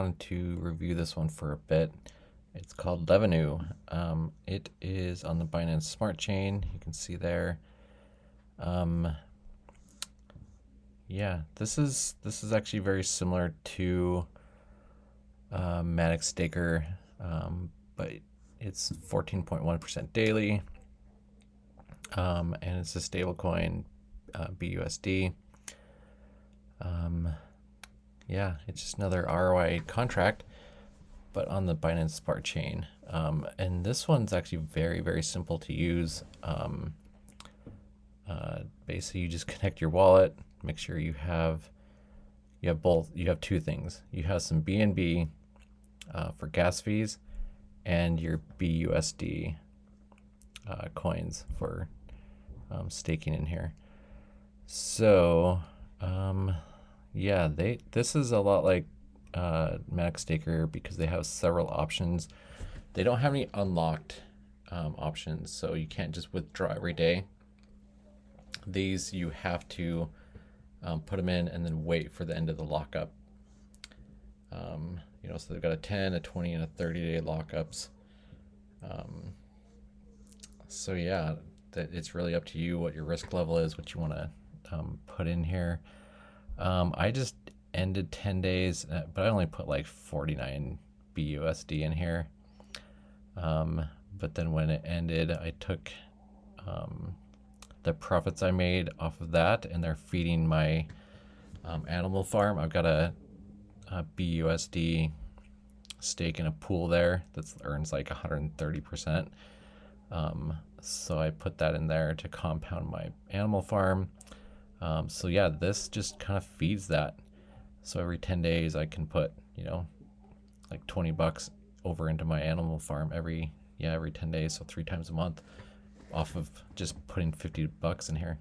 wanted to review this one for a bit. It's called Levenue. It is on the Binance Smart Chain. You can see there. Yeah, this is actually very similar to Matic Staker, but it's 14.1% daily, and it's a stablecoin, BUSD. Yeah, it's just another ROI contract, but on the Binance Smart Chain. And this one's actually very, very simple to use. Basically, you just connect your wallet, make sure you have two things. You have some BNB for gas fees, and your BUSD coins for staking in here. So yeah, this is a lot like Matic Staker because they have several options. They don't have any unlocked options, so you can't just withdraw every day. These you have to put them in and then wait for the end of the lockup. So they've got a 10, a 20, and a 30-day lockups. So yeah, it's really up to you what your risk level is, what you want to put in here. I just ended 10 days, but I only put like 49 BUSD in here. But then when it ended, I took the profits I made off of that, and they're feeding my animal farm. I've got a BUSD stake in a pool there that earns like 130%. So I put that in there to compound my animal farm. So yeah, this just kind of feeds that. So every 10 days I can put, like $20 over into my animal farm every 10 days. So 3 times a month off of just putting $50 in here.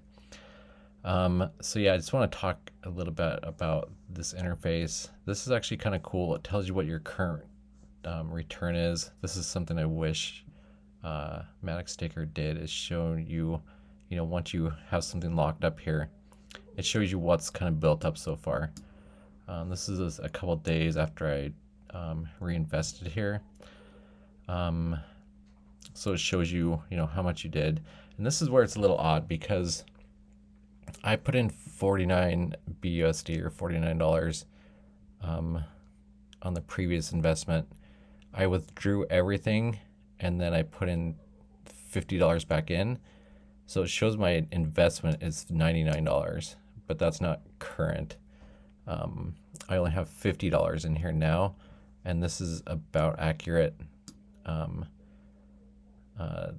So yeah, I just want to talk a little bit about this interface. This is actually kind of cool. It tells you what your current return is. This is something I wish Matic Staker did, is show you, once you have something locked up here, it shows you what's kind of built up so far. This is a couple days after I reinvested here. So it shows you, how much you did. And this is where it's a little odd because I put in 49 BUSD or $49 on the previous investment. I withdrew everything and then I put in $50 back in. So it shows my investment is $99, but that's not current. I only have $50 in here now, and this is about accurate.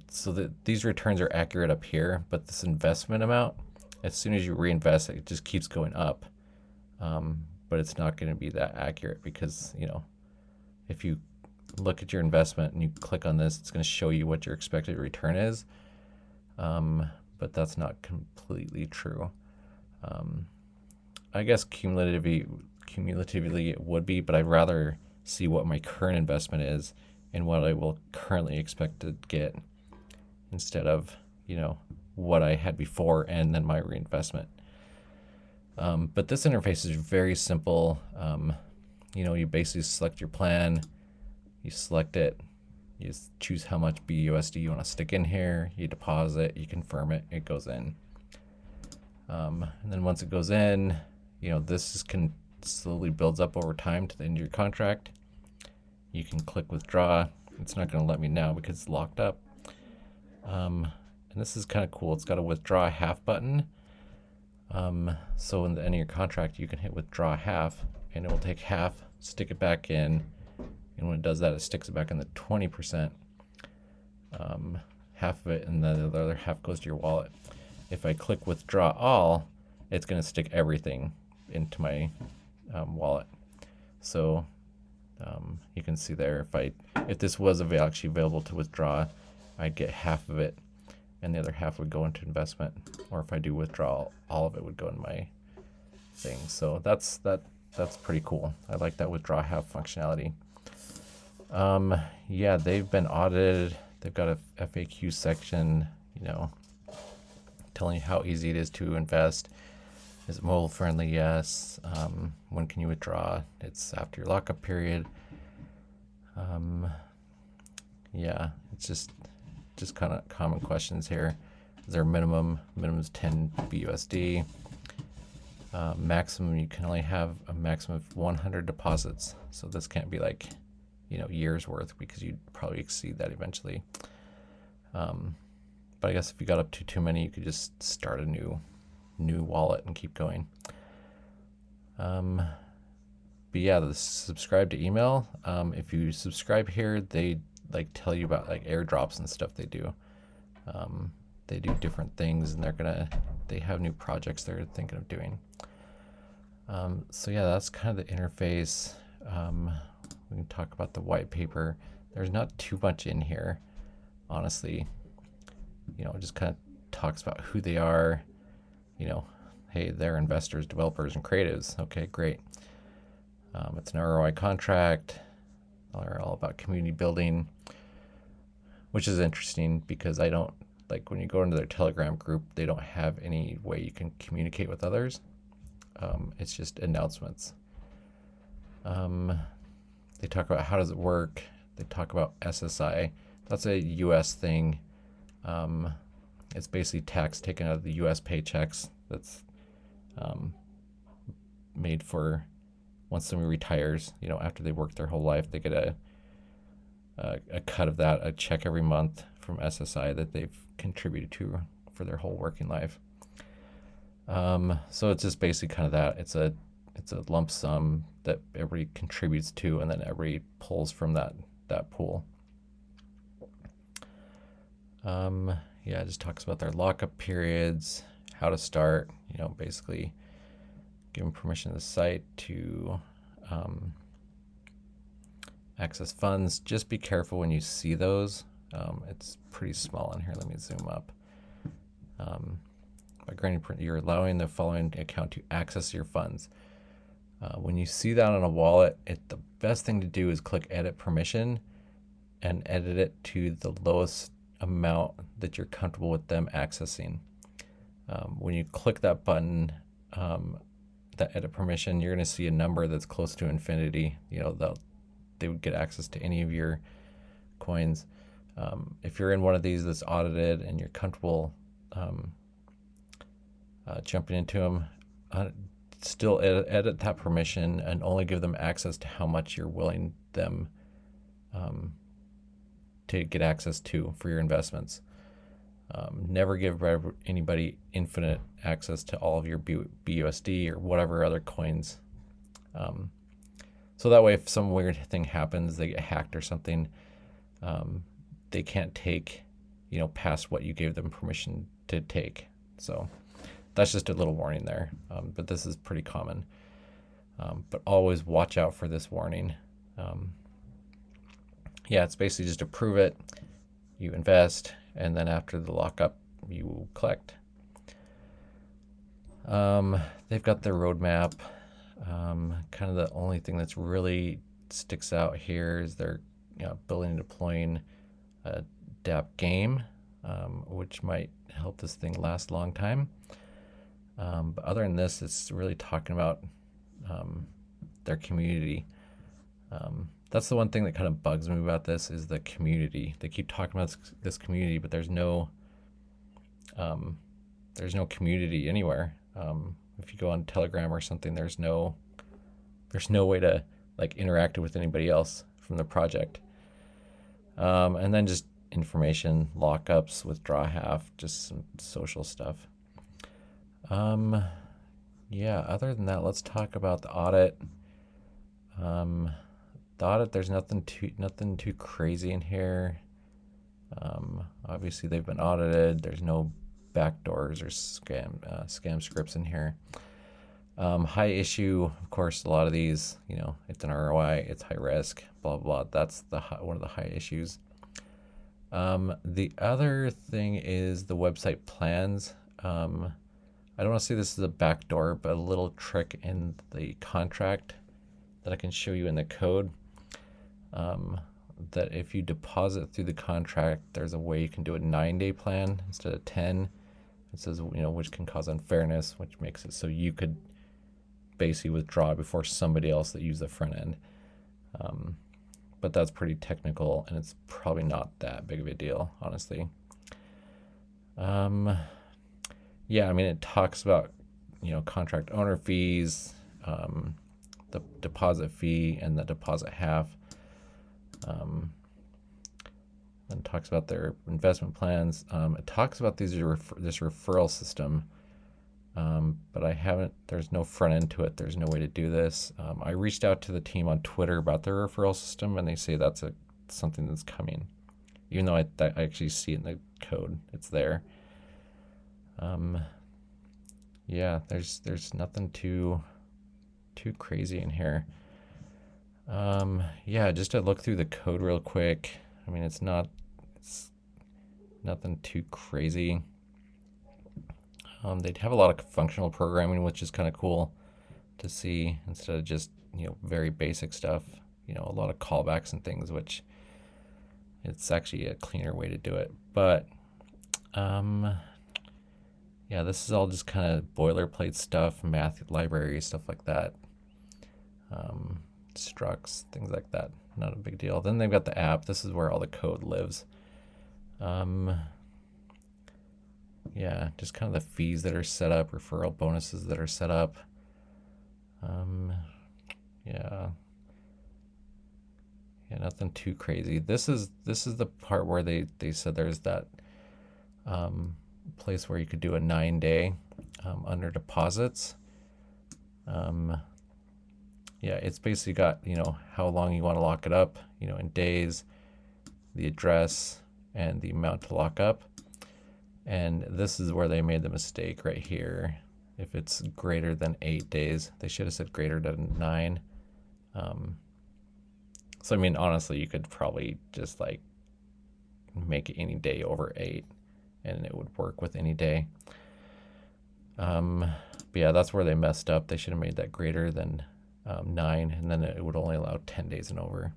So that these returns are accurate up here, but this investment amount, as soon as you reinvest, it just keeps going up. But it's not going to be that accurate because, if you look at your investment and you click on this, it's going to show you what your expected return is. But that's not completely true. I guess cumulatively it would be, but I'd rather see what my current investment is and what I will currently expect to get instead of, what I had before and then my reinvestment. But this interface is very simple. You basically select your plan, you select it, you just choose how much BUSD you want to stick in here, you deposit, you confirm it, it goes in. And then once it goes in, this can slowly builds up over time to the end of your contract. You can click withdraw. It's not going to let me now because it's locked up. And this is kind of cool. It's got a withdraw half button. So in the end of your contract, you can hit withdraw half, and it will take half, stick it back in, and when it does that, it sticks it back in the 20%, half of it, and then the other half goes to your wallet. If I click withdraw all, it's going to stick everything into my wallet. So you can see there, if this was actually available to withdraw, I'd get half of it, and the other half would go into investment. Or if I do withdraw, all of it would go in my thing. So that's pretty cool. I like that withdraw half functionality. Yeah, they've been audited. They've got a FAQ section, telling you how easy it is to invest. Is it mobile friendly? Yes. When can you withdraw? It's after your lockup period. Yeah, it's just kind of common questions here. Is there a minimum? Minimum is 10 BUSD. Maximum, you can only have a maximum of 100 deposits. So this can't be like, years worth, because you'd probably exceed that eventually. But I guess if you got up to too many, you could just start a new wallet and keep going. But yeah, the subscribe to email. If you subscribe here, they like tell you about like airdrops and stuff they do. They do different things, and they have new projects they're thinking of doing. So yeah, that's kind of the interface. We can talk about the white paper. There's not too much in here, honestly. It just kind of talks about who they are. Hey, they're investors, developers, and creatives. Okay, great. It's an ROI contract. They're all about community building, which is interesting because I don't like when you go into their Telegram group, they don't have any way you can communicate with others. It's just announcements. They talk about how does it work. They talk about SSI. That's a US thing. It's basically tax taken out of the US paychecks. That's made for once somebody retires, after they work their whole life, they get a cut of that, a check every month from SSI that they've contributed to for their whole working life. So it's just basically kind of that. It's a lump sum that everybody contributes to, and then everybody pulls from that pool. Yeah, it just talks about their lockup periods, how to start, basically give them permission to the site to access funds. Just be careful when you see those. It's pretty small in here. Let me zoom up. By granting, you're allowing the following account to access your funds. When you see that on a wallet, the best thing to do is click edit permission and edit it to the lowest amount that you're comfortable with them accessing. When you click that button, that edit permission, you're going to see a number that's close to infinity. They would get access to any of your coins. If you're in one of these that's audited and you're comfortable jumping into them, still edit that permission and only give them access to how much you're willing them to get access to for your investments. Never give anybody infinite access to all of your BUSD or whatever other coins. So that way, if some weird thing happens, they get hacked or something, they can't take, past what you gave them permission to take. So that's just a little warning there. But this is pretty common. But always watch out for this warning. Yeah, it's basically just approve it, you invest, and then after the lockup, you collect. They've got their roadmap. Kind of the only thing that's really sticks out here is they're building and deploying a dApp game, which might help this thing last a long time. But other than this, it's really talking about their community. That's the one thing that kind of bugs me about this is the community. They keep talking about this community, but there's no community anywhere. If you go on Telegram or something, there's no way to like interact with anybody else from the project. And then just information, lockups, withdraw half, just some social stuff. Yeah, other than that, let's talk about the audit. The audit, there's nothing too crazy in here. Obviously they've been audited. There's no backdoors or scam scripts in here. High issue, of course, a lot of these, it's an ROI, it's high risk, blah, blah, blah. That's one of the high issues. The other thing is the website plans. I don't want to say this is a backdoor, but a little trick in the contract that I can show you in the code. That if you deposit through the contract, there's a way you can do a 9-day plan instead of 10. It says, which can cause unfairness, which makes it so you could basically withdraw before somebody else that used the front end. But that's pretty technical, and it's probably not that big of a deal, honestly. Yeah, I mean, it talks about, contract owner fees, the deposit fee, and the deposit half. And talks about their investment plans. It talks about this referral system, but there's no front end to it. There's no way to do this. I reached out to the team on Twitter about their referral system, and they say that's something that's coming, even though I actually see it in the code. It's there. Yeah, there's nothing too crazy in here. Yeah, just to look through the code real quick. I mean, it's nothing too crazy. They'd have a lot of functional programming, which is kind of cool to see, instead of just, very basic stuff, a lot of callbacks and things, which it's actually a cleaner way to do it. But, yeah, this is all just kind of boilerplate stuff, math libraries, stuff like that. Structs, things like that. Not a big deal. Then they've got the app. This is where all the code lives. Yeah, just kind of the fees that are set up, referral bonuses that are set up. Yeah, nothing too crazy. This is the part where they said there's that place where you could do a 9-day under deposits. Yeah, it's basically got, how long you want to lock it up, in days, the address, and the amount to lock up. And this is where they made the mistake right here. If it's greater than 8 days, they should have said greater than 9. So, I mean, honestly, you could probably just make it any day over 8, and it would work with any day. But yeah, that's where they messed up. They should have made that greater than 9, and then it would only allow 10 days and over.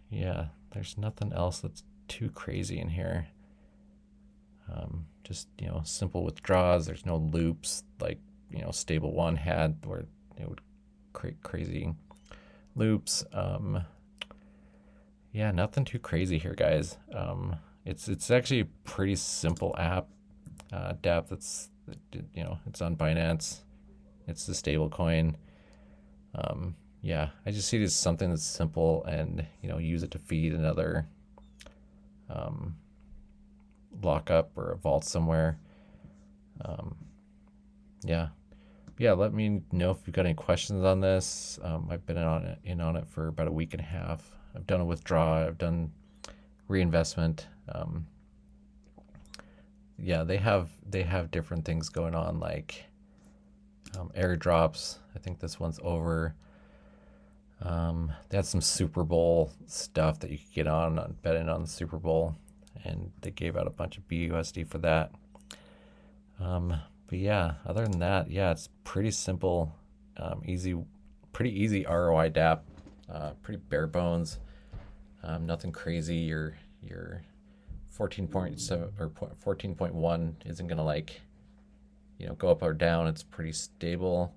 Yeah, there's nothing else that's too crazy in here. Just, simple withdrawals. There's no loops like, Stable One had, where it would create crazy loops. Yeah, nothing too crazy here, guys. It's actually a pretty simple app. dApp that's, it's on Binance. It's the stable coin. Yeah, I just see it as something that's simple, and use it to feed another lockup or a vault somewhere. Yeah, let me know if you've got any questions on this. I've been in on it for about a week and a half. I've done a withdrawal. I've done reinvestment. Yeah, they have different things going on, like airdrops. I think this one's over. They had some Super Bowl stuff that you could get on betting on the Super Bowl, and they gave out a bunch of BUSD for that. But yeah, other than that, yeah, it's pretty simple, pretty easy ROI dApp, pretty bare bones, nothing crazy. Your 14.7 or 14.1 isn't gonna go up or down. It's pretty stable.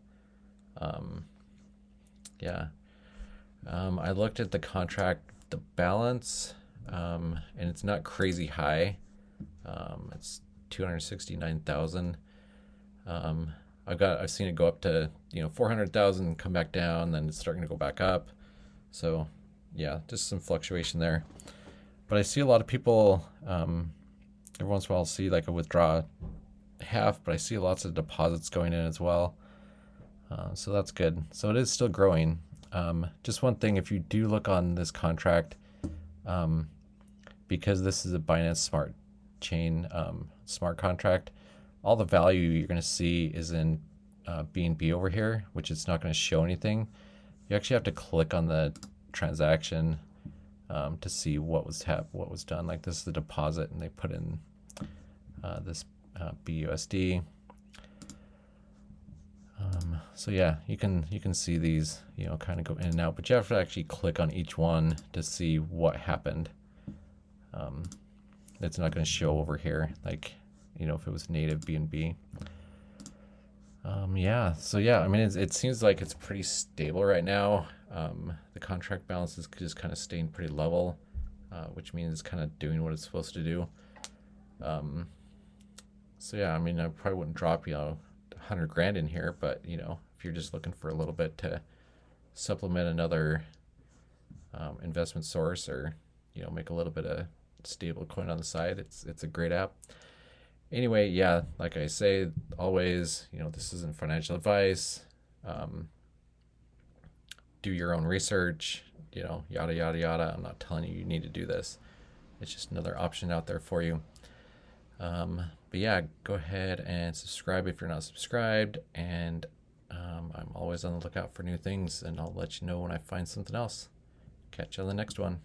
Yeah. I looked at the contract, the balance, and it's not crazy high. It's 269,000. I've seen it go up to 400,000, come back down, then it's starting to go back up. So yeah, just some fluctuation there. But I see a lot of people, every once in a while I'll see a withdraw half, but I see lots of deposits going in as well. So that's good. So it is still growing. Just one thing, if you do look on this contract, because this is a Binance Smart Chain smart contract, all the value you're going to see is in BNB over here, which it's not going to show anything. You actually have to click on the transaction to see what was done. Like, this is the deposit, and they put in this BUSD. So yeah, you can see these, kind of go in and out, but you have to actually click on each one to see what happened. It's not going to show over here like, you know, if it was native BNB. Yeah, so yeah, I mean, it seems like it's pretty stable right now. The contract balance is just kind of staying pretty level, which means it's kind of doing what it's supposed to do. So yeah, I mean, I probably wouldn't drop, you know, 100 grand in here, but you know, if you're just looking for a little bit to supplement another investment source, or you know, make a little bit of stable coin on the side, it's a great app. Anyway, yeah, like I say always, you know, this isn't financial advice. Um, do your own research, you know, yada yada yada. I'm not telling you need to do this. It's just another option out there for you. But yeah, go ahead and subscribe if you're not subscribed, and I'm always on the lookout for new things, and I'll let you know when I find something else. Catch you on the next one.